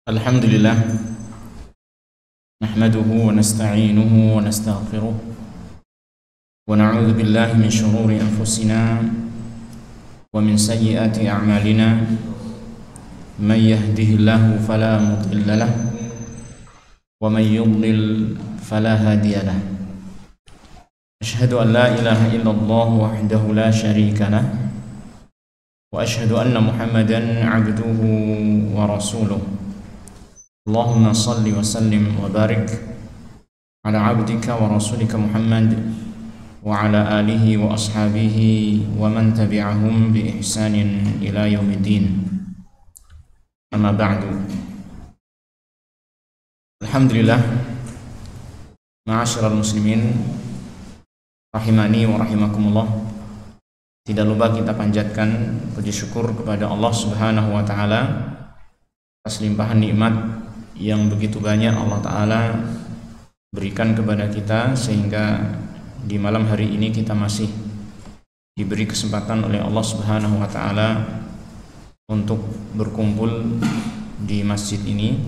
Alhamdulillah, nahmaduhu wa nasta'inuhu wa nastaghfiruh wa na'udzu billahi min shururi anfusina wa min sayyiati a'malina. Man yahdihillahu fala mudilla lahu wa man yudlil fala hadiya lahu. Asyhadu an la ilaha illallah wahdahu la syarika lahu wa asyhadu anna Muhammadan 'abduhu wa rasuluh. Allahumma salli wa sallim wa barik ala abdika wa rasulika Muhammad wa ala alihi wa ashabihi wa man tabi'ahum bi ihsanin ila yaumiddin. Amma ba'du. Alhamdulillah, ma'asyiral muslimin rahimani wa rahimakumullah. Tidak lupa kita panjatkan puji syukur kepada Allah Subhanahu wa taala atas limpahan nikmat yang begitu banyak Allah Ta'ala berikan kepada kita, sehingga di malam hari ini kita masih diberi kesempatan oleh Allah Subhanahu wa Ta'ala untuk berkumpul di masjid ini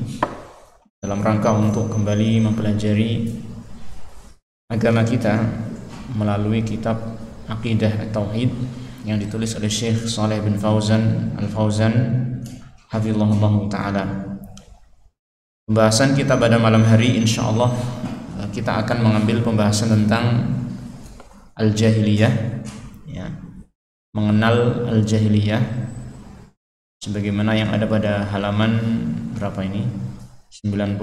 dalam rangka untuk kembali mempelajari agama kita melalui kitab Aqidah At-Tauhid yang ditulis oleh Syekh Shalih bin Fauzan Al-Fauzan hafizahullah ta'ala. Pembahasan kita pada malam hari insyaallah kita akan mengambil pembahasan tentang al-jahiliyah, ya, mengenal al-jahiliyah sebagaimana yang ada pada halaman berapa ini? 95.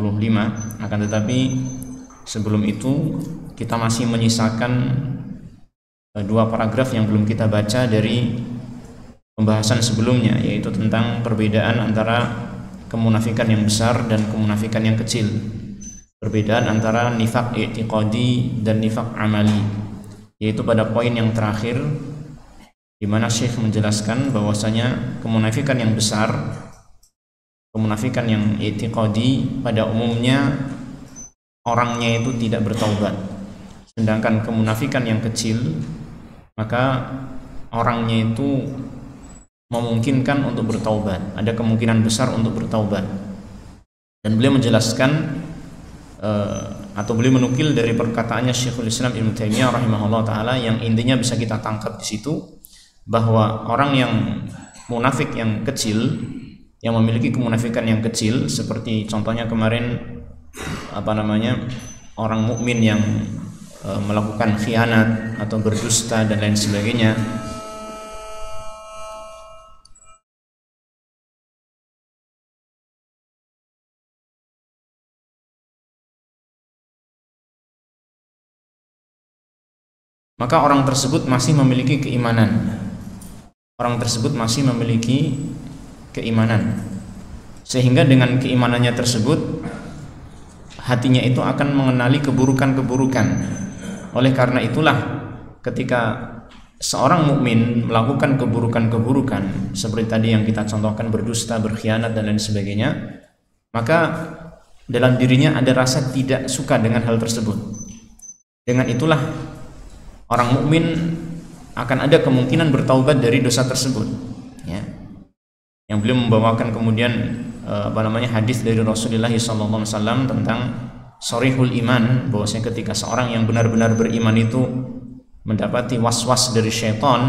Akan tetapi sebelum itu kita masih menyisakan dua paragraf yang belum kita baca dari pembahasan sebelumnya, yaitu tentang perbedaan antara kemunafikan yang besar dan kemunafikan yang kecil, perbedaan antara nifaq i'tiqadi dan nifaq amali, yaitu pada poin yang terakhir di mana Syekh menjelaskan bahwasanya kemunafikan yang besar, kemunafikan yang i'tiqadi pada umumnya orangnya itu tidak bertaubat, sedangkan kemunafikan yang kecil maka orangnya itu memungkinkan untuk bertaubat, ada kemungkinan besar untuk bertaubat. Dan beliau menjelaskan atau beliau menukil dari perkataannya Syekhul Islam Ibnu Taimiyah rahimahullah taala yang intinya bisa kita tangkap di situ, bahwa orang yang munafik yang kecil, yang memiliki kemunafikan yang kecil, seperti contohnya kemarin orang mukmin yang melakukan khianat atau berdusta dan lain sebagainya, maka orang tersebut masih memiliki keimanan. Orang tersebut masih memiliki keimanan, sehingga dengan keimanannya tersebut hatinya itu akan mengenali keburukan-keburukan. Oleh karena itulah ketika seorang mukmin melakukan keburukan-keburukan seperti tadi yang kita contohkan, berdusta, berkhianat dan lain sebagainya, maka dalam dirinya ada rasa tidak suka dengan hal tersebut. Dengan itulah orang mukmin akan ada kemungkinan bertaubat dari dosa tersebut, ya. Yang beliau membawakan kemudian hadis dari Rasulullah SAW tentang sharihul iman, bahwasanya ketika seorang yang benar-benar beriman itu mendapati was-was dari syaitan,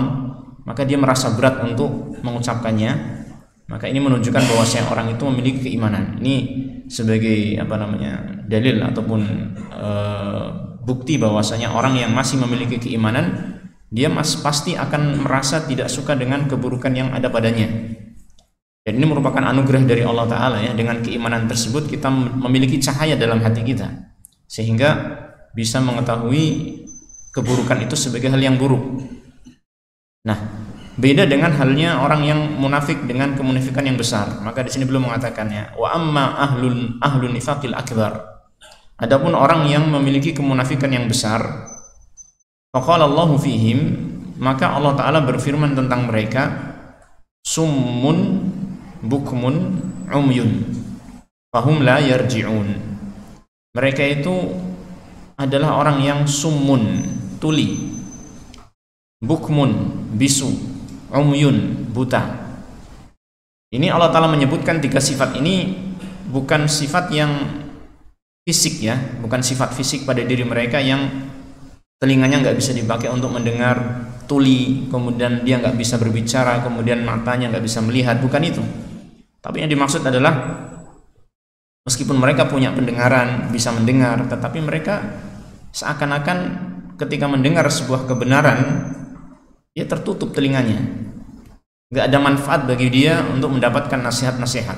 maka dia merasa berat untuk mengucapkannya. Maka ini menunjukkan bahwasanya orang itu memiliki keimanan. Ini sebagai dalil ataupun bukti bahwasanya orang yang masih memiliki keimanan, dia pasti akan merasa tidak suka dengan keburukan yang ada padanya. Dan ini merupakan anugerah dari Allah Ta'ala, ya. Dengan keimanan tersebut kita memiliki cahaya dalam hati kita, sehingga bisa mengetahui keburukan itu sebagai hal yang buruk. Nah, beda dengan halnya orang yang munafik dengan kemunafikan yang besar. Maka di sini belum mengatakannya wa amma ahlun nifaqil akbar. Adapun orang yang memiliki kemunafikan yang besar, faqala Allahu fihim, maka Allah Ta'ala berfirman tentang mereka, summun bukmun umyun fahum la yarji'un. Mereka itu adalah orang yang summun, tuli, bukmun, bisu, umyun, buta. Ini Allah Ta'ala menyebutkan tiga sifat ini bukan sifat yang fisik ya, bukan sifat fisik pada diri mereka yang telinganya nggak bisa dipakai untuk mendengar, tuli, kemudian dia nggak bisa berbicara, kemudian matanya nggak bisa melihat, bukan itu. Tapi yang dimaksud adalah meskipun mereka punya pendengaran, bisa mendengar, tetapi mereka seakan-akan ketika mendengar sebuah kebenaran, dia tertutup telinganya. Nggak ada manfaat bagi dia untuk mendapatkan nasihat-nasihat.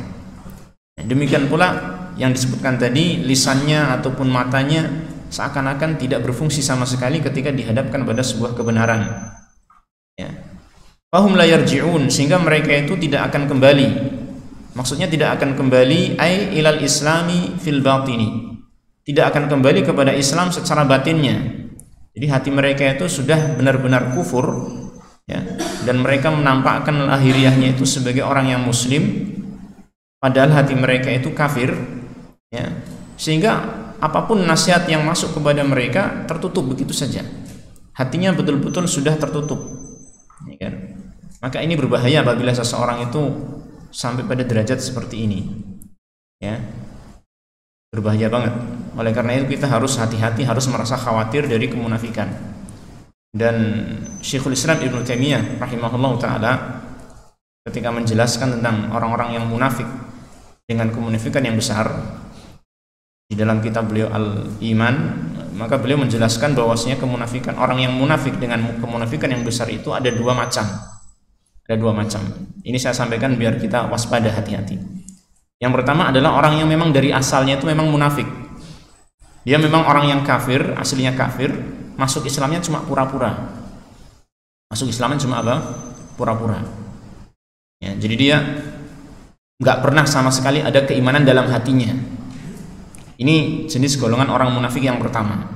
Demikian pula yang disebutkan tadi, lisannya ataupun matanya seakan-akan tidak berfungsi sama sekali ketika dihadapkan pada sebuah kebenaran. Ya. Fahum la yarji'un, sehingga mereka itu tidak akan kembali. Maksudnya tidak akan kembali ai ilal islami fil batini. Tidak akan kembali kepada Islam secara batinnya. Jadi hati mereka itu sudah benar-benar kufur ya, dan mereka menampakkan lahiriahnya itu sebagai orang yang muslim padahal hati mereka itu kafir ya. Sehingga apapun nasihat yang masuk kepada mereka tertutup begitu saja. Hatinya betul-betul sudah tertutup. Ya kan? Maka ini berbahaya apabila seseorang itu sampai pada derajat seperti ini ya, berbahaya banget. Oleh karena itu kita harus hati-hati, harus merasa khawatir dari kemunafikan. Dan Syekhul Islam Ibnu Taimiyah rahimahullah ta'ala ketika menjelaskan tentang orang-orang yang munafik dengan kemunafikan yang besar di dalam kitab beliau Al-Iman, maka beliau menjelaskan bahwasanya kemunafikan, orang yang munafik dengan kemunafikan yang besar itu ada dua macam. Ada dua macam. Ini saya sampaikan biar kita waspada, hati-hati. Yang pertama adalah orang yang memang dari asalnya itu memang munafik. Dia memang orang yang kafir, aslinya kafir, masuk Islamnya cuma pura-pura. Masuk Islamnya cuma apa? Pura-pura. Ya, jadi dia nggak pernah sama sekali ada keimanan dalam hatinya. Ini jenis golongan orang munafik yang pertama.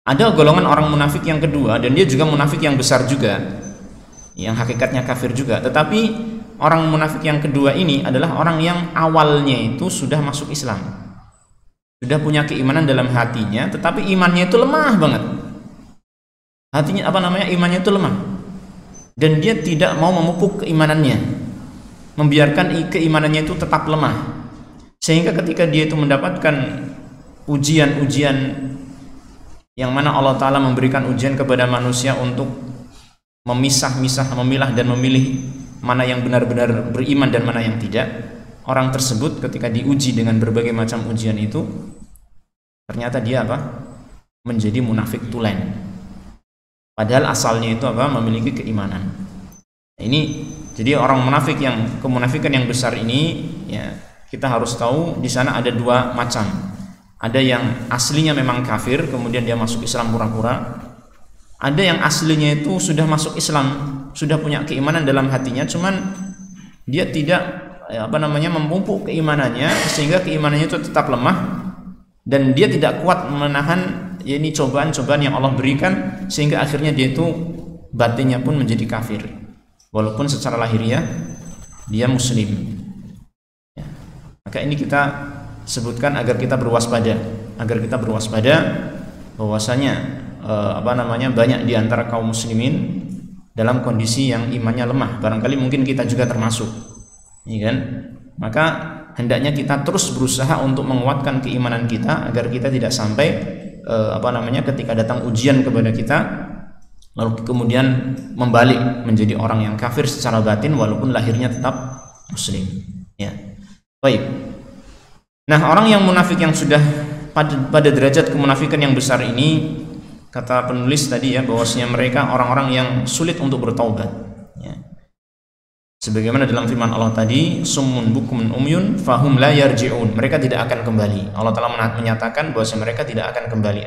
Ada golongan orang munafik yang kedua, dan dia juga munafik yang besar juga, yang hakikatnya kafir juga. Tetapi orang munafik yang kedua ini adalah orang yang awalnya itu sudah masuk Islam, sudah punya keimanan dalam hatinya, tetapi imannya itu lemah banget. Hatinya imannya itu lemah, dan dia tidak mau memupuk keimanannya, membiarkan keimanannya itu tetap lemah, sehingga ketika dia itu mendapatkan ujian-ujian yang mana Allah Ta'ala memberikan ujian kepada manusia untuk memisah-misah, memilah dan memilih mana yang benar-benar beriman dan mana yang tidak. Orang tersebut ketika diuji dengan berbagai macam ujian itu, ternyata dia apa? Menjadi munafik tulen. Padahal asalnya itu apa? Memiliki keimanan. Ini jadi orang munafik yang kemunafikan yang besar ini ya, kita harus tahu di sana ada dua macam. Ada yang aslinya memang kafir, kemudian dia masuk Islam pura-pura. Ada yang aslinya itu sudah masuk Islam, sudah punya keimanan dalam hatinya, cuman dia tidak memupuk keimanannya, sehingga keimanannya itu tetap lemah dan dia tidak kuat menahan ini cobaan-cobaan yang Allah berikan, sehingga akhirnya dia itu batinnya pun menjadi kafir walaupun secara lahiriah dia muslim ya. Maka ini kita sebutkan agar kita berwaspada, bahwasanya banyak di antara kaum muslimin dalam kondisi yang imannya lemah. Barangkali mungkin kita juga termasuk, ya kan? Maka hendaknya kita terus berusaha untuk menguatkan keimanan kita agar kita tidak sampai ketika datang ujian kepada kita lalu kemudian membalik menjadi orang yang kafir secara batin walaupun lahirnya tetap muslim. Ya, baik. Nah, orang yang munafik yang sudah pada derajat kemunafikan yang besar ini, kata penulis tadi ya, bahwasanya mereka orang-orang yang sulit untuk bertaubat ya. Sebagaimana dalam firman Allah tadi, summun bukmun umyun fahum la yarji'un, mereka tidak akan kembali. Allah Ta'ala menyatakan bahwasanya mereka tidak akan kembali,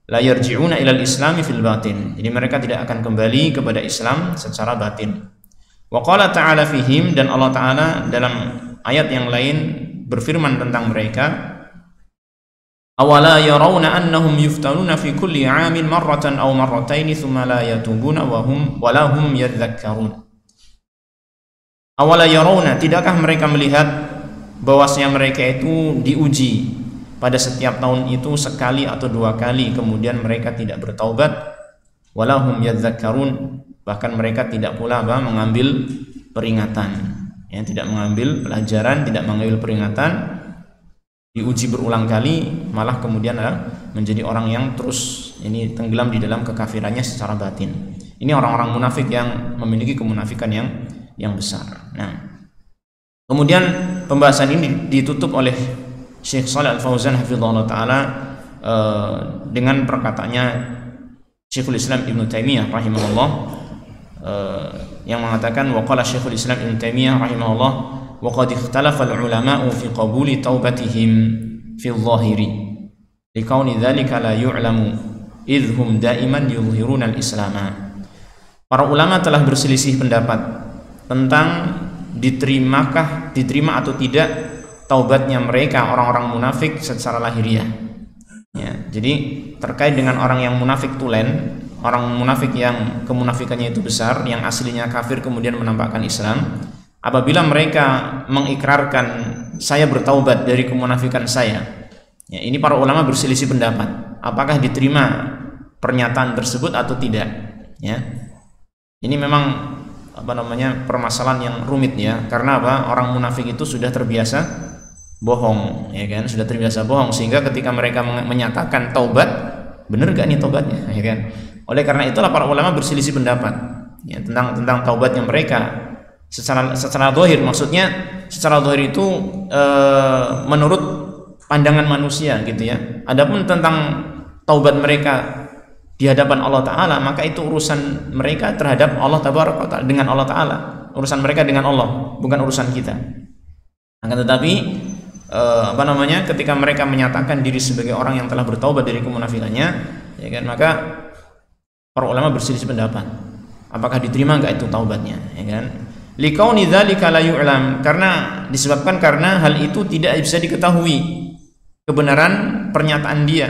la yarji'una ilal islami fil batin, jadi mereka tidak akan kembali kepada Islam secara batin. Wa qala ta'ala fihim, dan Allah Ta'ala dalam ayat yang lain berfirman tentang mereka, awala yarawna annahum yuftanuna fi kulli 'amin marratan aw marrataini thumma la yatubuna wa hum yadhakkarun. Awala yarawna, tidakkah mereka melihat bahwasanya mereka itu diuji pada setiap tahun itu sekali atau dua kali, kemudian mereka tidak bertaubat, wala hum yadhakkarun, bahkan mereka tidak pula mengambil peringatan ya, tidak mengambil pelajaran, tidak mengambil peringatan, diuji berulang kali, malah kemudian menjadi orang yang terus ini tenggelam di dalam kekafirannya secara batin. Ini orang-orang munafik yang memiliki kemunafikan yang besar. Nah, kemudian pembahasan ini ditutup oleh Syekh Shalih Al-Fauzan hafizahullah taala dengan perkataannya Syekhul Islam Ibnu Taimiyah rahimahullah, yang mengatakan waqala Syekhul Islam Ibnu Taimiyah rahimahullah wa qad ikhtalafa al-ulama'u fi qabuli taubatihim fi adh-dhahiri liqauni dzalika la yu'lamu idh hum daiman yuzhiruna al-islam. Para ulama telah berselisih pendapat tentang diterima atau tidak taubatnya mereka orang-orang munafik secara lahiriah. Ya, jadi terkait dengan orang yang munafik tulen, orang munafik yang kemunafikannya itu besar, yang aslinya kafir kemudian menampakkan Islam, apabila mereka mengikrarkan saya bertaubat dari kemunafikan saya, ya, ini para ulama berselisih pendapat apakah diterima pernyataan tersebut atau tidak. Ya, ini memang permasalahan yang rumit ya, karena orang munafik itu sudah terbiasa bohong, ya kan, sudah terbiasa bohong, sehingga ketika mereka menyatakan taubat, benar gak nih taubatnya, ya kan. Oleh karena itulah para ulama berselisih pendapat ya, tentang taubatnya mereka secara zahir. Maksudnya secara zahir itu menurut pandangan manusia gitu ya. Adapun tentang taubat mereka di hadapan Allah Ta'ala, maka itu urusan mereka terhadap Allah Tabaraka dengan Allah Ta'ala, urusan mereka dengan Allah, bukan urusan kita. Akan tetapi ketika mereka menyatakan diri sebagai orang yang telah bertaubat dari kemunafikannya, ya kan, maka para ulama berselisih pendapat apakah diterima enggak itu taubatnya, ya kan. Liqauni dzalika la yu'lam, karena hal itu tidak bisa diketahui kebenaran pernyataan dia,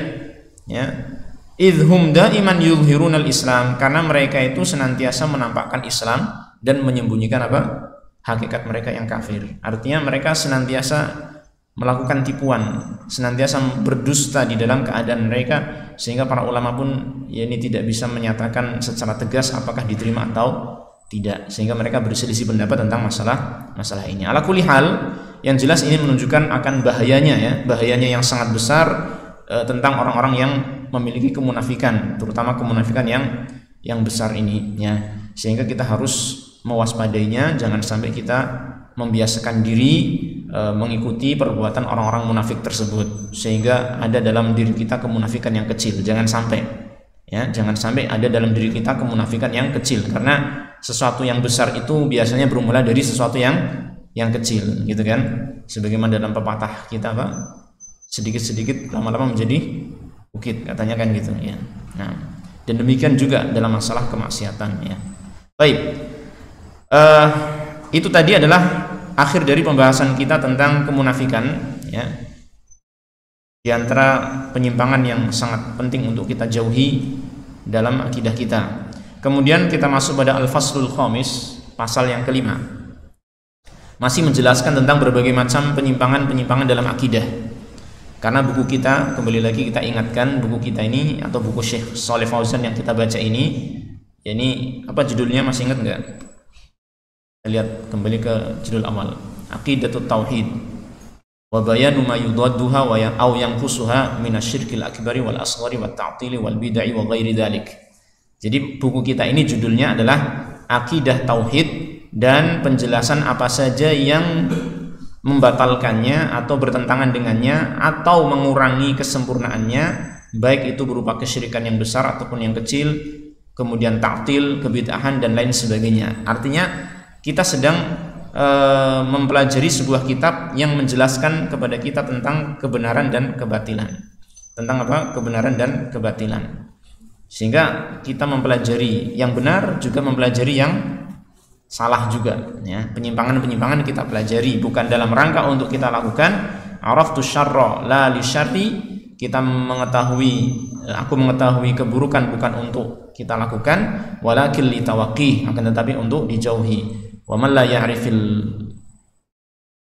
ya. Idhum daiman yuzhiruna al-islam, karena mereka itu senantiasa menampakkan Islam dan menyembunyikan hakikat mereka yang kafir. Artinya mereka senantiasa melakukan tipuan, senantiasa berdusta di dalam keadaan mereka, sehingga para ulama pun ya ini tidak bisa menyatakan secara tegas apakah diterima atau tidak, sehingga mereka berselisih pendapat tentang masalah ini. Ala kulli hal, yang jelas ini menunjukkan akan bahayanya yang sangat besar tentang orang-orang yang memiliki kemunafikan, terutama kemunafikan yang besar ini ya. Sehingga kita harus mewaspadainya, jangan sampai kita membiasakan diri mengikuti perbuatan orang-orang munafik tersebut, sehingga ada dalam diri kita kemunafikan yang kecil. Jangan sampai ada dalam diri kita kemunafikan yang kecil, karena sesuatu yang besar itu biasanya bermula dari sesuatu yang kecil, gitu kan. Sebagaimana dalam pepatah kita, sedikit-sedikit lama-lama menjadi bukit, katanya kan gitu ya. Nah, dan demikian juga dalam masalah kemaksiatan ya. Baik, itu tadi adalah akhir dari pembahasan kita tentang kemunafikan ya. Di antara penyimpangan yang sangat penting untuk kita jauhi dalam akidah kita. Kemudian kita masuk pada al-faslul khamis, pasal yang kelima. Masih menjelaskan tentang berbagai macam penyimpangan dalam akidah. Karena buku kita, kembali lagi kita ingatkan, buku kita ini atau buku Syekh Shalih Fauzan yang kita baca ini, ya ini apa judulnya, masih ingat enggak? Lihat kembali ke judul awal, Aqidatut Tauhid wa bayanu ma yudadduha wa au yanqusuha minasyirkil akbari wal asghari wat ta'tili wal bid'ah wa ghairi dzalik. Jadi buku kita ini judulnya adalah Aqidah Tauhid dan penjelasan apa saja yang membatalkannya atau bertentangan dengannya atau mengurangi kesempurnaannya, baik itu berupa kesyirikan yang besar ataupun yang kecil, kemudian ta'til, kebid'ahan dan lain sebagainya. Artinya kita sedang mempelajari sebuah kitab yang menjelaskan kepada kita tentang kebenaran dan kebatilan. Tentang kebenaran dan kebatilan. Sehingga kita mempelajari yang benar, juga mempelajari yang salah juga ya. Penyimpangan kita pelajari, bukan dalam rangka untuk kita lakukan araftu syarra la li syarri, kita aku mengetahui keburukan bukan untuk kita lakukan, walakin li tawaqqi, akan tetapi untuk dijauhi. Wa man la ya'rifil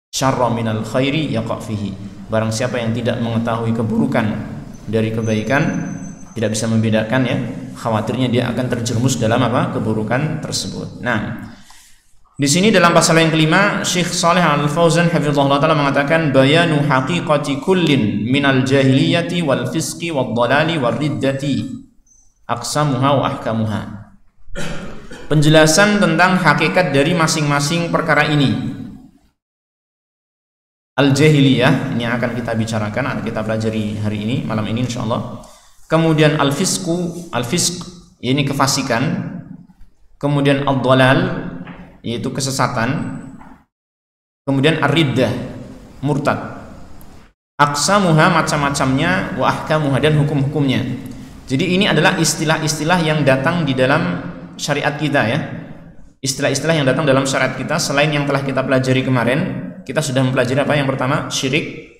syarra minal khairi yaqa fihi, barang siapa yang tidak mengetahui keburukan dari kebaikan, tidak bisa membedakan ya, khawatirnya dia akan terjerumus dalam keburukan tersebut. Nah, Di sini dalam pasal yang kelima, Syekh Shalih Al-Fauzan hafizahullah taala mengatakan bayanu haqiqati kullin minal jahiliyati wal fisqi wad dhalali war riddati aqsamuha wa ahkamuha. Penjelasan tentang hakikat dari masing-masing perkara ini. Al-jahiliyah ini akan kita bicarakan, akan kita pelajari hari ini, malam ini insyaallah. Kemudian al-fisq ini kefasikan. Kemudian ad-dhalal yaitu kesesatan. Kemudian ar-riddah, murtad. Aqsamuha macam-macamnya, wa ahkamuha dan hukum-hukumnya. Jadi ini adalah istilah-istilah yang datang di dalam syariat kita ya. Istilah-istilah yang datang dalam syariat kita selain yang telah kita pelajari kemarin. Kita sudah mempelajari apa? Yang pertama syirik,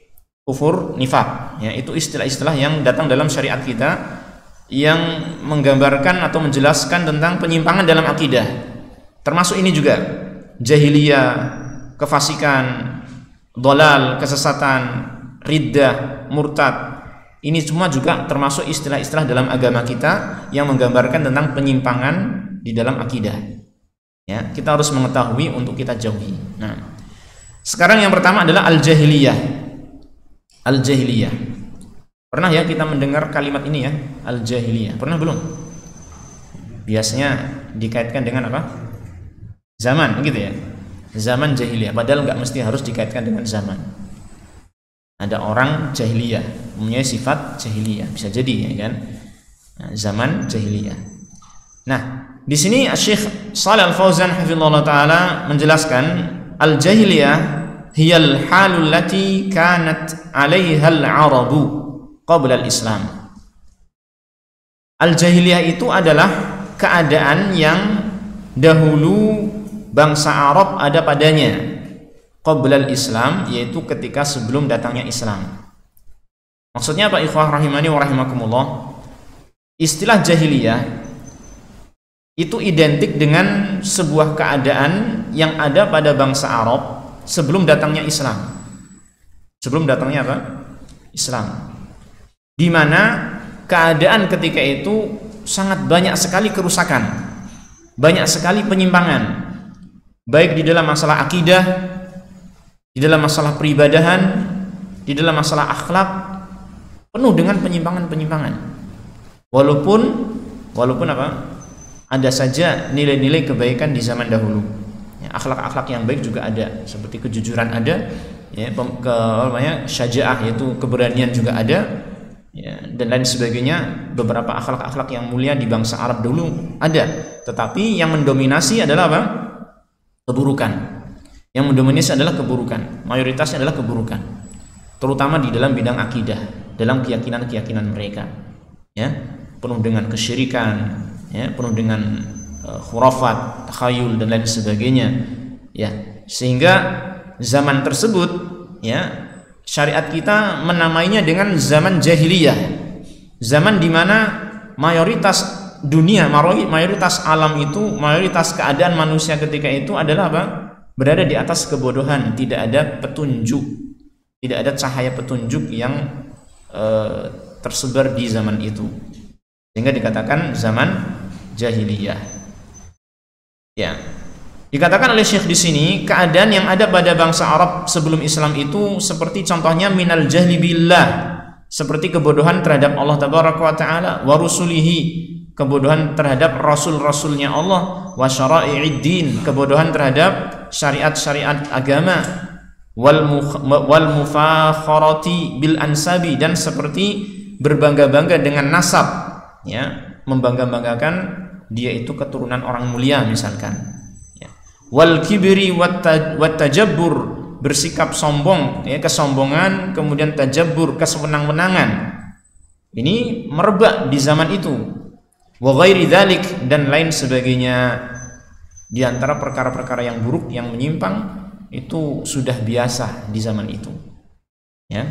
kufur, nifaq. Ya, itu istilah-istilah yang datang dalam syariat kita yang menggambarkan atau menjelaskan tentang penyimpangan dalam akidah. Termasuk ini juga jahiliyah, kefasikan, dhalal, kesesatan, riddah, murtad. Ini semua juga termasuk istilah-istilah dalam agama kita yang menggambarkan tentang penyimpangan di dalam akidah. Ya, kita harus mengetahui untuk kita jauhi. Nah, sekarang yang pertama adalah al-jahiliyah. Al-jahiliyah. Pernah ya kita mendengar kalimat ini ya, al-jahiliyah? Pernah belum? Biasanya dikaitkan dengan apa? Zaman, gitu ya. Zaman jahiliyah. Padahal nggak mesti harus dikaitkan dengan zaman. Ada orang jahiliyah, mempunyai sifat jahiliyah, bisa jadi ya kan? Nah, zaman jahiliyah. Nah, di sini Syekh Shalih Al-Fauzan hafizahullah taala menjelaskan al-jahiliyah hiyal halul lati kanat 'alaiha al-'arabu qabla al-Islam. Al-jahiliyah itu adalah keadaan yang dahulu bangsa Arab ada padanya qabla al-Islam, yaitu ketika sebelum datangnya Islam. Maksudnya apa ikhwah rahimani wa rahimakumullah? Istilah jahiliyah itu identik dengan sebuah keadaan yang ada pada bangsa Arab sebelum datangnya Islam. Sebelum datangnya apa? Islam. Di mana keadaan ketika itu sangat banyak sekali kerusakan, banyak sekali penyimpangan, baik di dalam masalah akidah, di dalam masalah peribadahan, di dalam masalah akhlak, penuh dengan penyimpangan-penyimpangan. Walaupun apa? Ada saja nilai-nilai kebaikan di zaman dahulu. Ya, akhlak-akhlak yang baik juga ada, seperti kejujuran ada, ya, syaja'ah yaitu keberanian juga ada, ya, dan lain sebagainya. Beberapa akhlak-akhlak yang mulia di bangsa Arab dulu ada, tetapi yang mendominasi adalah apa? Keburukan. Yang mendominasi adalah keburukan. Mayoritasnya adalah keburukan, terutama di dalam bidang akidah, dalam keyakinan-keyakinan mereka. Ya, penuh dengan kesyirikan, ya, penuh dengan khurafat, takhayul dan lain sebagainya. Ya, sehingga zaman tersebut, ya, syariat kita menamainya dengan zaman jahiliyah. Zaman di mana mayoritas dunia, mayoritas alam itu, mayoritas keadaan manusia ketika itu adalah apa? Berada di atas kebodohan, tidak ada petunjuk, tidak ada cahaya petunjuk yang tersebar di zaman itu, sehingga dikatakan zaman jahiliyah. Ya, dikatakan oleh Syekh di sini keadaan yang ada pada bangsa Arab sebelum Islam itu seperti contohnya minal jahli billah, seperti kebodohan terhadap Allah tabaraka wa taala, wa rusulihi, kebodohan terhadap rasul-rasulnya Allah, wa syara'i'id din, kebodohan terhadap syariat-syariat agama, wal mufakharati bil ansabi, dan seperti berbangga-bangga dengan nasab, ya, membangga-banggakan dia itu keturunan orang mulia misalkan, ya. Wal kibri wat tajabbur, bersikap sombong, ya, kesombongan, kemudian tajabbur, kesenang-menangan. Ini merebak di zaman itu. Wa ghairi dzalik, dan lain sebagainya. Di antara perkara-perkara yang buruk, yang menyimpang, itu sudah biasa di zaman itu. Ya.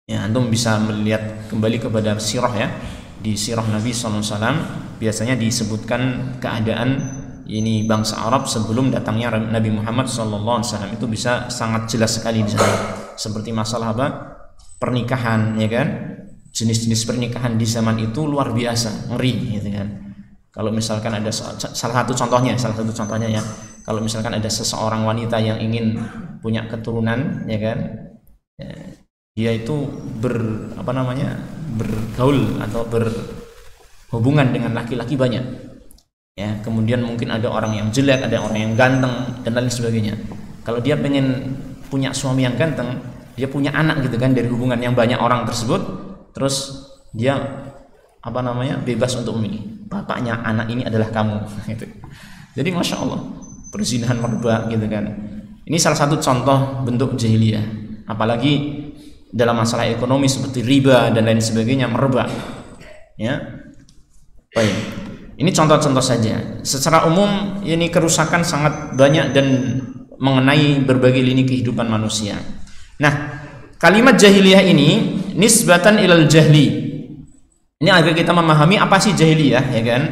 Ya, antum bisa melihat kembali kepada sirah, ya. Di sirah Nabi SAW biasanya disebutkan keadaan ini bangsa Arab sebelum datangnya Nabi Muhammad SAW. Itu bisa sangat jelas sekali di sana. Seperti masalah apa? Pernikahan, ya kan? Jenis-jenis pernikahan di zaman itu luar biasa, ngeri, gitu kan. Kalau misalkan ada salah satu contohnya ya, Kalau misalkan ada seseorang wanita yang ingin punya keturunan, ya kan, dia itu bergaul atau berhubungan dengan laki-laki banyak, ya. Kemudian mungkin ada orang yang jelek, ada orang yang ganteng dan lain sebagainya. Kalau dia pengen punya suami yang ganteng, dia punya anak gitu kan dari hubungan yang banyak orang tersebut, terus dia bebas untuk memilih, bapaknya anak ini adalah kamu gitu. Jadi masya Allah, perzinahan merebak gitu kan. Ini salah satu contoh bentuk jahiliyah. Apalagi dalam masalah ekonomi seperti riba dan lain sebagainya merebak, ya. Baik, ini contoh-contoh saja. Secara umum ini kerusakan sangat banyak dan mengenai berbagai lini kehidupan manusia. Nah, kalimat jahiliyah ini nisbatan ilal jahli. Ini agar kita memahami apa sih jahiliyah, ya kan?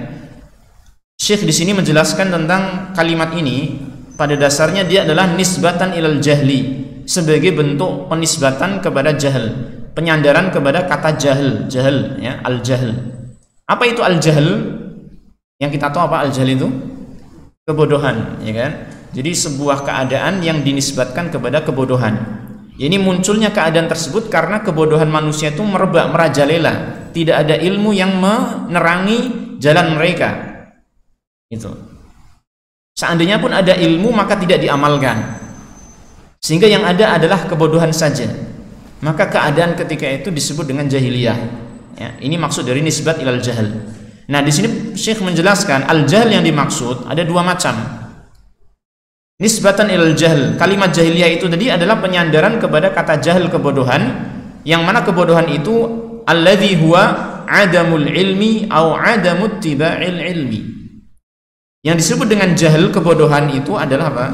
Syekh di sini menjelaskan tentang kalimat ini, pada dasarnya dia adalah nisbatan ilal jahli, sebagai bentuk penisbatan kepada jahil, penyandaran kepada kata jahil, ya, al-jahl. Apa itu al-jahl? Yang kita tahu apa al-jahl itu? Kebodohan, ya kan? Jadi sebuah keadaan yang dinisbatkan kepada kebodohan. Ini munculnya keadaan tersebut karena kebodohan manusia itu merebak, merajalela. Tidak ada ilmu yang menerangi jalan mereka. Itu. Seandainya pun ada ilmu maka tidak diamalkan. Sehingga yang ada adalah kebodohan saja. Maka keadaan ketika itu disebut dengan jahiliyah. Ya, ini maksud dari nisbat ilal jahl. Nah, di sini Syekh menjelaskan al-jahl yang dimaksud ada dua macam. Nisbatan ilal jahl, kalimat jahiliyah itu tadi adalah penyandaran kepada kata jahil, kebodohan, yang mana kebodohan itu alladzi huwa adamul ilmi au adamut tiba'il ilmi. Yang disebut dengan jahil, kebodohan itu adalah apa?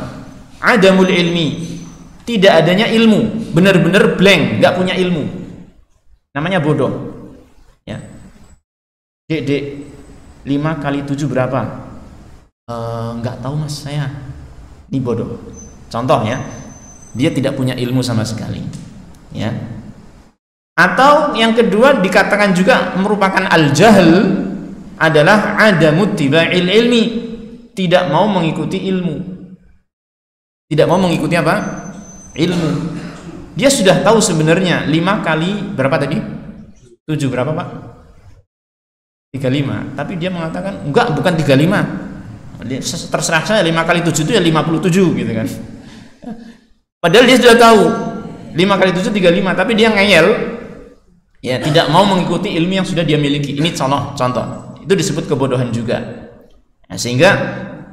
Adamul ilmi, tidak adanya ilmu, benar-benar blank, nggak punya ilmu, namanya bodoh, ya. Dek, 5 kali 7 berapa? Nggak tahu mas saya. Ini bodoh. Contoh ya, dia tidak punya ilmu sama sekali, ya. Atau yang kedua dikatakan juga merupakan al-jahl adalah adamut tiba'il ilmi, tidak mau mengikuti ilmu. Tidak mau mengikuti apa? Ilmu. Dia sudah tahu sebenarnya 5 kali berapa tadi? 7 berapa Pak? 35. Tapi dia mengatakan enggak, bukan 35. Terserah saya, 5 kali 7 itu ya 57 gitu kan. Padahal dia sudah tahu 5 kali 7 35, tapi dia ngeyel, ya, tidak mau mengikuti ilmu yang sudah dia miliki. Ini contoh. Itu disebut kebodohan juga. Nah, sehingga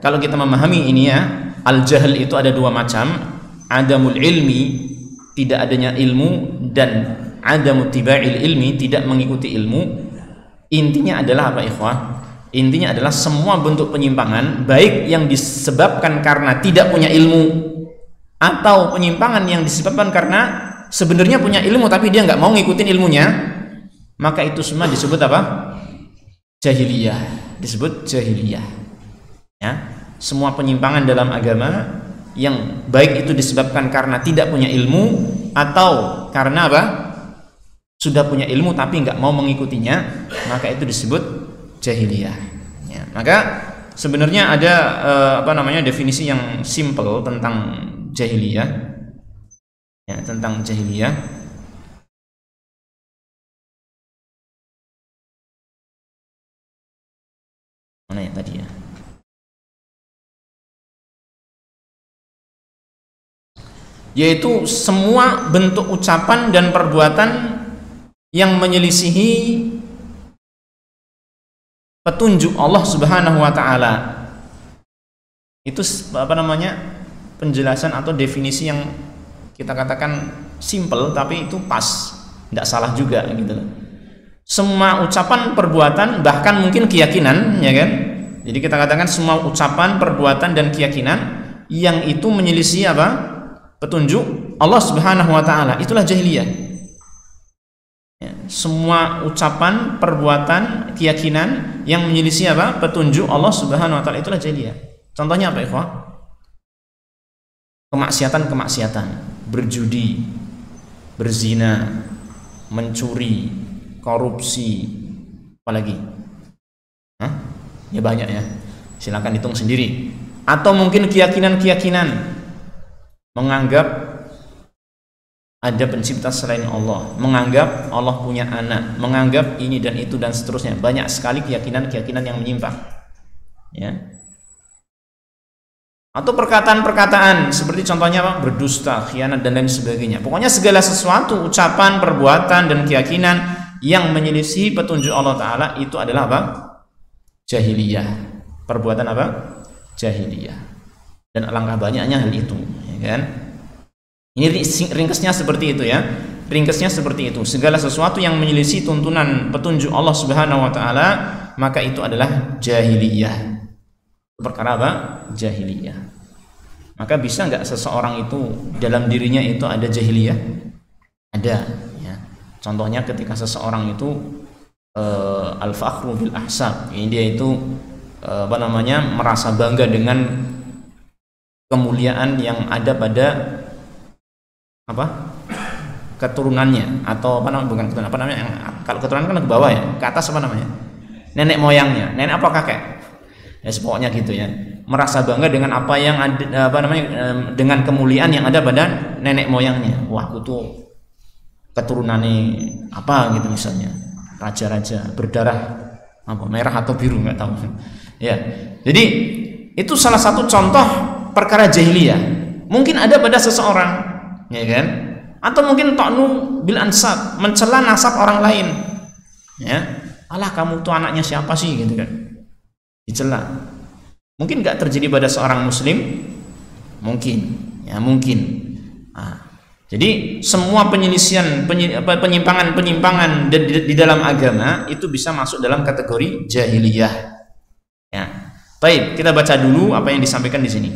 kalau kita memahami ini ya, al-jahl itu ada dua macam, adamul ilmi, tidak adanya ilmu, dan adamut tiba'il ilmi, tidak mengikuti ilmu. Intinya adalah apa ikhwah? Intinya adalah semua bentuk penyimpangan, baik yang disebabkan karena tidak punya ilmu, atau penyimpangan yang disebabkan karena sebenarnya punya ilmu tapi dia nggak mau ngikutin ilmunya, maka itu semua disebut apa? Jahiliyah. Disebut jahiliyah. Ya, semua penyimpangan dalam agama yang baik itu disebabkan karena tidak punya ilmu atau karena apa? Sudah punya ilmu tapi nggak mau mengikutinya, maka itu disebut jahiliyah. Ya, maka sebenarnya ada definisi yang simple tentang jahiliyah. Ya, tentang jahiliyah. Mana ya tadi ya? Yaitu semua bentuk ucapan dan perbuatan yang menyelisihi petunjuk Allah Subhanahu wa taala. Itu penjelasan atau definisi yang kita katakan simple tapi itu pas, tidak salah juga gitu loh. Semua ucapan, perbuatan, bahkan mungkin keyakinan, ya kan? Jadi kita katakan semua ucapan, perbuatan dan keyakinan yang itu menyelisih apa? Petunjuk Allah Subhanahu wa taala, itulah jahiliyah. Ya, semua ucapan, perbuatan, keyakinan yang menyelisih apa? Petunjuk Allah Subhanahu wa taala, itulah jahiliyah. Contohnya apa, ikhwah? Kemaksiatan, berjudi, berzina, mencuri, korupsi, apalagi? Ya banyak ya. Silakan hitung sendiri. atau mungkin keyakinan-keyakinan menganggap ada pencipta selain Allah, menganggap Allah punya anak, menganggap ini dan itu dan seterusnya. Banyak sekali keyakinan-keyakinan yang menyimpang, ya. Atau perkataan-perkataan seperti contohnya apa? Berdusta, khianat dan lain sebagainya. Pokoknya segala sesuatu, ucapan, perbuatan dan keyakinan yang menyelisih petunjuk Allah Ta'ala itu adalah apa? Jahiliyah. Perbuatan apa? Jahiliyah. Dan alangkah banyaknya hal itu, ya kan? Ini ringkasnya seperti itu, ya. Ringkasnya seperti itu. Segala sesuatu yang menyelisih tuntunan petunjuk Allah Subhanahu wa Ta'ala, maka itu adalah jahiliyah. Perkara apa? Jahiliyah. Maka bisa nggak seseorang itu dalam dirinya itu ada jahiliyah? Ada, ya. Contohnya ketika seseorang itu al-fakhru bil ahsab, ini dia itu merasa bangga dengan kemuliaan yang ada pada keturunannya, atau bukan keturunan, kalau keturunan kan ke bawah, ya, ke atas nenek moyangnya, nenek apa kakek, ya pokoknya gitu, ya, merasa bangga dengan apa yang ada, dengan kemuliaan yang ada pada nenek moyangnya. Wah, aku tuh keturunannya apa gitu, misalnya raja-raja berdarah merah atau biru, nggak tahu, ya. Jadi itu salah satu contoh perkara jahiliyah. Mungkin ada pada seseorang, ya kan? Atau mungkin ta'nu bil ansab, mencela nasab orang lain, ya. Alah, kamu tuh anaknya siapa sih, gitu kan, dicela. Mungkin nggak terjadi pada seorang muslim, mungkin, ya mungkin. Jadi semua penyimpangan di dalam agama itu bisa masuk dalam kategori jahiliyah, ya. Baik, kita baca dulu apa yang disampaikan di sini.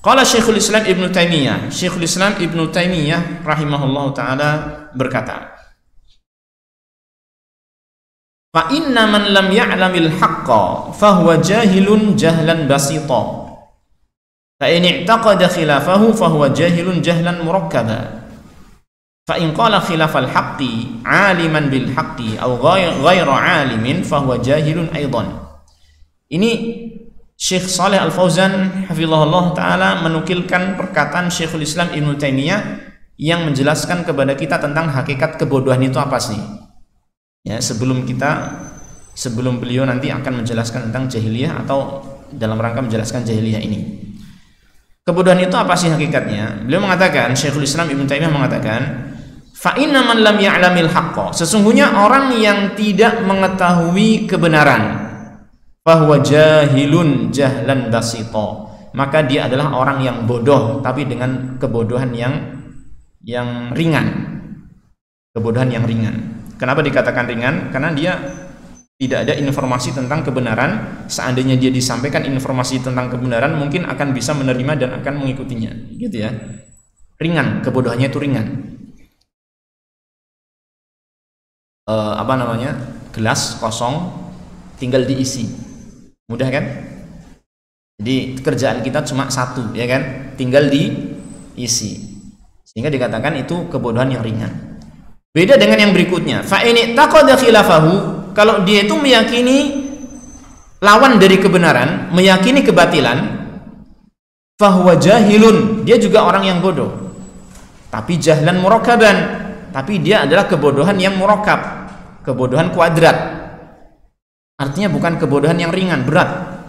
Qala Syekhul Islam Ibnu Taimiyah, Syekhul Islam Ibnu Taimiyah rahimahullahu taala berkata, fa inna man lam ya'lamil haqqa fa huwa jahilun jahlan basita, fa in i'taqada khilafahu fa huwa jahilun jahlan murakkaba, fa in qala khilafal haqqi 'aliman bil haqqi aw ghayra 'alimin fa huwa jahilun aidan. Ini Syekh Shalih Al-Fauzan hafizahullah taala menukilkan perkataan Syekhul Islam Ibnu Taimiyah yang menjelaskan kepada kita tentang hakikat kebodohan itu apa sih. Ya, sebelum beliau nanti akan menjelaskan tentang jahiliyah atau dalam rangka menjelaskan jahiliyah ini. Kebodohan itu apa sih hakikatnya? Beliau mengatakan, Syekhul Islam Ibnu Taimiyah mengatakan, fa inna man lam ya'lamil haqqa, sesungguhnya orang yang tidak mengetahui kebenaran, fahuwa jahilun jahlan basita, maka dia adalah orang yang bodoh tapi dengan kebodohan yang ringan. Kebodohan yang ringan. Kenapa dikatakan ringan? Karena dia tidak ada informasi tentang kebenaran. Seandainya dia disampaikan informasi tentang kebenaran, mungkin akan bisa menerima dan akan mengikutinya, gitu ya. Ringan, kebodohannya itu ringan. Gelas kosong tinggal diisi. Mudah kan? Jadi kerjaan kita cuma satu, ya kan? Tinggal diisi. Sehingga dikatakan itu kebodohan yang ringan. Beda dengan yang berikutnya. Fa in taqada khilafahu, kalau dia itu meyakini lawan dari kebenaran, meyakini kebatilan, fahuwa jahilun, dia juga orang yang bodoh. Tapi jahlan murakkaban, tapi dia adalah kebodohan yang murakkab, kebodohan kuadrat. Artinya bukan kebodohan yang ringan, berat.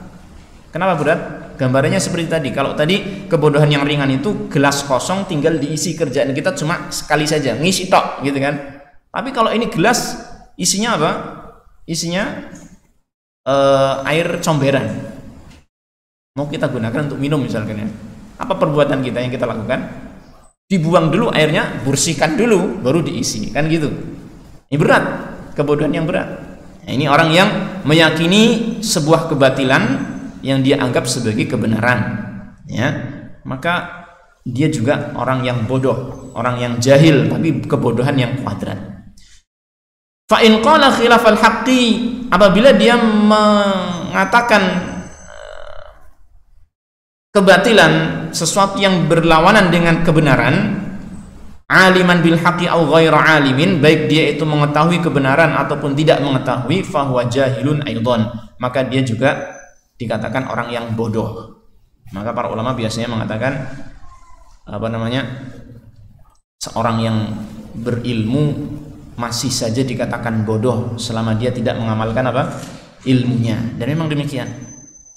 Kenapa berat? Gambarannya seperti tadi. Kalau tadi kebodohan yang ringan itu gelas kosong tinggal diisi, kerjaan kita cuma sekali saja, ngisi tok, gitu kan. Tapi kalau ini gelas isinya apa? Isinya air comberan. Mau kita gunakan untuk minum misalkan, ya. Apa perbuatan kita yang kita lakukan? Dibuang dulu airnya, bersihkan dulu, baru diisi, kan gitu. Ini berat, kebodohan yang berat. Nah, ini orang yang meyakini sebuah kebatilan yang dia anggap sebagai kebenaran, ya, maka dia juga orang yang bodoh, orang yang jahil, tapi kebodohan yang kuadrat. Fa in qala khilafal haqqi, apabila dia mengatakan kebatilan, sesuatu yang berlawanan dengan kebenaran, aliman bil haqqi au ghaira alimin, baik dia itu mengetahui kebenaran ataupun tidak mengetahui, fahuwa jahilun aidan, maka dia juga dikatakan orang yang bodoh. Maka para ulama biasanya mengatakan seorang yang berilmu masih saja dikatakan bodoh selama dia tidak mengamalkan ilmunya. Dan memang demikian.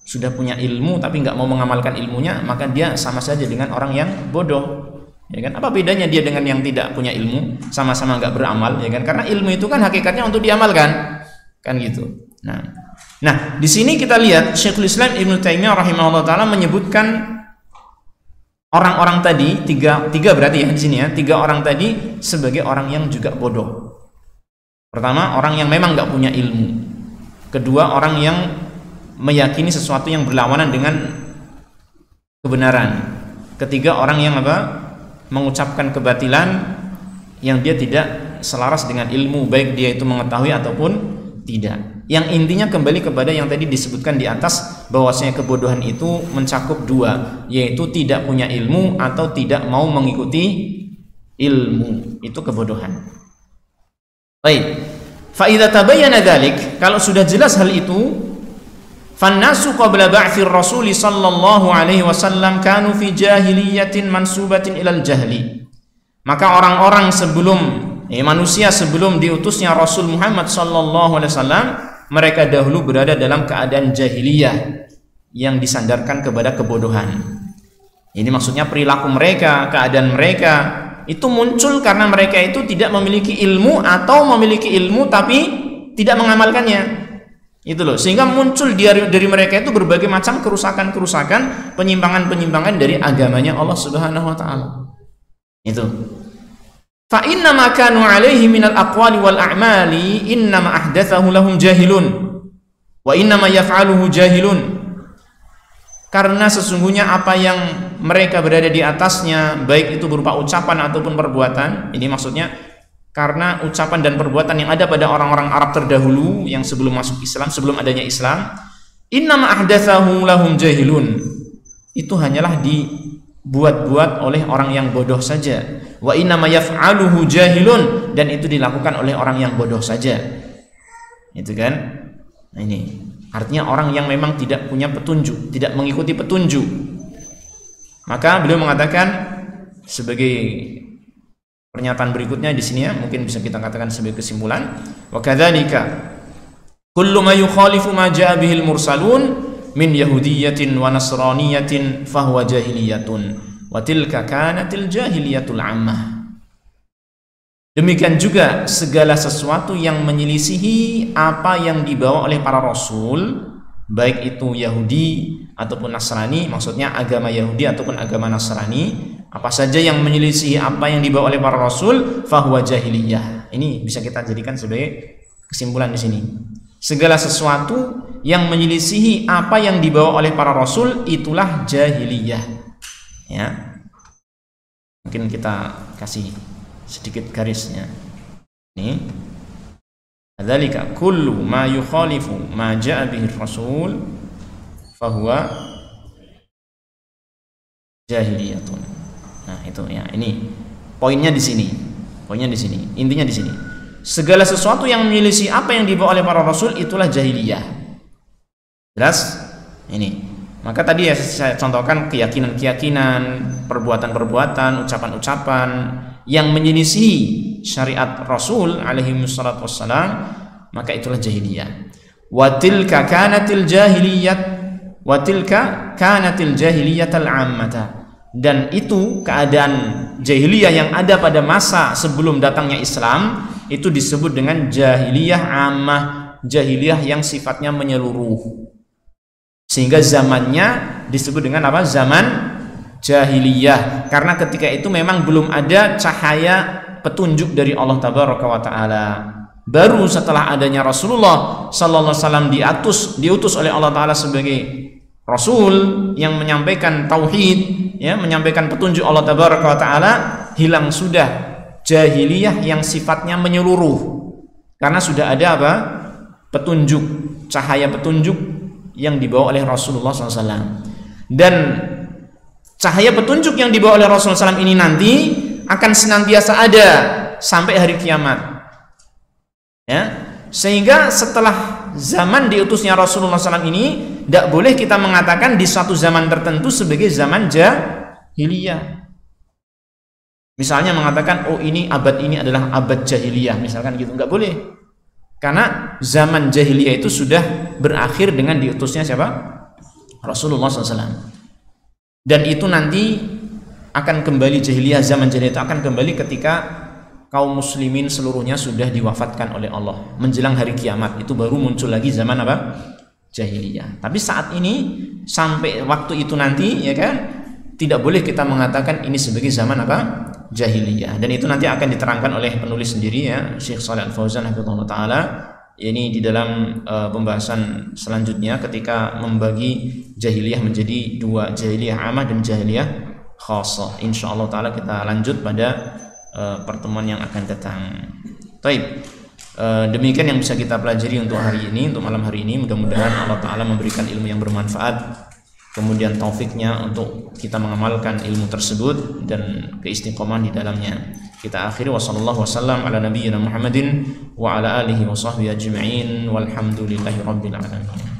Sudah punya ilmu tapi nggak mau mengamalkan ilmunya, maka dia sama saja dengan orang yang bodoh. Ya kan? Apa bedanya dia dengan yang tidak punya ilmu? Sama-sama nggak beramal, ya kan? Karena ilmu itu kan hakikatnya untuk diamalkan, kan gitu. Nah, di sini kita lihat Syekhul Islam Ibnu Taimiyah rahimahullah taala menyebutkan orang-orang tadi tiga berarti ya di sini ya, 3 orang tadi sebagai orang yang juga bodoh. Pertama, orang yang memang nggak punya ilmu. Kedua, orang yang meyakini sesuatu yang berlawanan dengan kebenaran. Ketiga, orang yang mengucapkan kebatilan yang dia tidak selaras dengan ilmu, baik dia itu mengetahui ataupun tidak. Yang intinya kembali kepada yang tadi disebutkan di atas, bahwasanya kebodohan itu mencakup 2, yaitu tidak punya ilmu atau tidak mau mengikuti ilmu. Itu kebodohan. Baik. Fa idza tabayyana dzalik, kalau sudah jelas hal itu, fannasu qabla ba'tsir rasul sallallahu alaihi wasallam kanu fi jahiliyatin mansubatin ilal jahli. Maka orang-orang sebelum manusia sebelum diutusnya Rasul Muhammad sallallahu alaihi wasallam, mereka dahulu berada dalam keadaan jahiliyah yang disandarkan kepada kebodohan. Ini maksudnya perilaku mereka, keadaan mereka itu muncul karena mereka itu tidak memiliki ilmu atau memiliki ilmu tapi tidak mengamalkannya. Itu loh, sehingga muncul dari mereka itu berbagai macam kerusakan-kerusakan, penyimpangan-penyimpangan dari agamanya Allah Subhanahu wa taala. Itu. Fa inna ma kanu alaihi minal aqwali wal a'mali inna ma ahdatsahu lahum jahilun wa inna ma yaf'aluhu jahilun. Karena sesungguhnya apa yang mereka berada di atasnya, baik itu berupa ucapan ataupun perbuatan, ini maksudnya karena ucapan dan perbuatan yang ada pada orang-orang Arab terdahulu yang sebelum masuk Islam, sebelum adanya Islam, inna ma ahdatsahu lahum jahilun, itu hanyalah dibuat-buat oleh orang yang bodoh saja. Wa inna ma yaf'aluhu jahilun, dan itu dilakukan oleh orang yang bodoh saja. Itu kan? Nah, ini artinya orang yang memang tidak punya petunjuk, tidak mengikuti petunjuk. Maka beliau mengatakan sebagai pernyataan berikutnya di sini ya, mungkin bisa kita katakan sebagai kesimpulan, wa kadzalika kullu ma yukhalifu ma jaa bihil mursalun min yahudiyatin wa nasraniyatin fahuwa jahiliyatun wa tilka kanatil jahiliyatul ammah. Demikian juga segala sesuatu yang menyelisihi apa yang dibawa oleh para rasul, baik itu Yahudi ataupun Nasrani, maksudnya agama Yahudi ataupun agama Nasrani, apa saja yang menyelisihi apa yang dibawa oleh para rasul, fahuwa jahiliyah. Ini bisa kita jadikan sebagai kesimpulan di sini. Segala sesuatu yang menyelisihi apa yang dibawa oleh para rasul, itulah jahiliyah. Ya. Mungkin kita kasih sedikit garisnya. Ini dzalika kullu ma yukhalifu ma jaa bihi rasul fahuwa jahiliyatun. Nah, itu ya, ini poinnya di sini. Poinnya di sini. Intinya di sini. Segala sesuatu yang menyelisih apa yang dibawa oleh para rasul itulah jahiliyah. Jelas? Ini. Maka tadi ya saya contohkan keyakinan-keyakinan, perbuatan-perbuatan, ucapan-ucapan yang menyelisihi syariat Rasul alaihi wassalatu wassalam, maka itulah jahiliyah. Wa tilka kanatil jahiliyat wa tilka kanatil jahiliyatal ammata. Dan itu keadaan jahiliyah yang ada pada masa sebelum datangnya Islam, itu disebut dengan jahiliyah ammah, jahiliyah yang sifatnya menyeluruh. Sehingga zamannya disebut dengan apa? Zaman jahiliyah, karena ketika itu memang belum ada cahaya petunjuk dari Allah Tabaraka wa Ta'ala. Baru setelah adanya Rasulullah sallallahu alaihi wasallam diutus oleh Allah Ta'ala sebagai Rasul yang menyampaikan tauhid, ya, menyampaikan petunjuk Allah Tabaraka wa Ta'ala, hilang sudah jahiliyah yang sifatnya menyeluruh, karena sudah ada apa? Petunjuk, cahaya petunjuk yang dibawa oleh Rasulullah SAW. Dan cahaya petunjuk yang dibawa oleh Rasulullah SAW ini nanti akan senantiasa ada sampai hari kiamat, ya. Sehingga setelah zaman diutusnya Rasulullah SAW ini tidak boleh kita mengatakan di suatu zaman tertentu sebagai zaman jahiliyah. Misalnya mengatakan, oh ini abad ini adalah abad jahiliyah, misalkan gitu, nggak boleh. Karena zaman jahiliyah itu sudah berakhir dengan diutusnya siapa? Rasulullah SAW. Dan itu nanti akan kembali, jahiliyah, zaman jahiliyah itu akan kembali ketika kaum muslimin seluruhnya sudah diwafatkan oleh Allah. Menjelang hari kiamat itu baru muncul lagi zaman apa? Jahiliyah. Tapi saat ini sampai waktu itu nanti, ya kan, tidak boleh kita mengatakan ini sebagai zaman apa? Jahiliyah. Dan itu nanti akan diterangkan oleh penulis sendiri, ya, Syekh Shalih Al Fauzan hafizahullah taala. Ini di dalam pembahasan selanjutnya ketika membagi jahiliyah menjadi dua, jahiliyah amah dan jahiliyah khassah. Insyaallah taala kita lanjut pada pertemuan yang akan datang. Baik. Demikian yang bisa kita pelajari untuk hari ini, untuk malam hari ini. Mudah-mudahan Allah taala memberikan ilmu yang bermanfaat, kemudian taufiknya untuk kita mengamalkan ilmu tersebut dan keistiqomahan di dalamnya. Kita akhiri wasallallahu wasallam ala nabiyyina Muhammadin wa ala alihi wa sahbihi ajma'in walhamdulillahi rabbil alamin.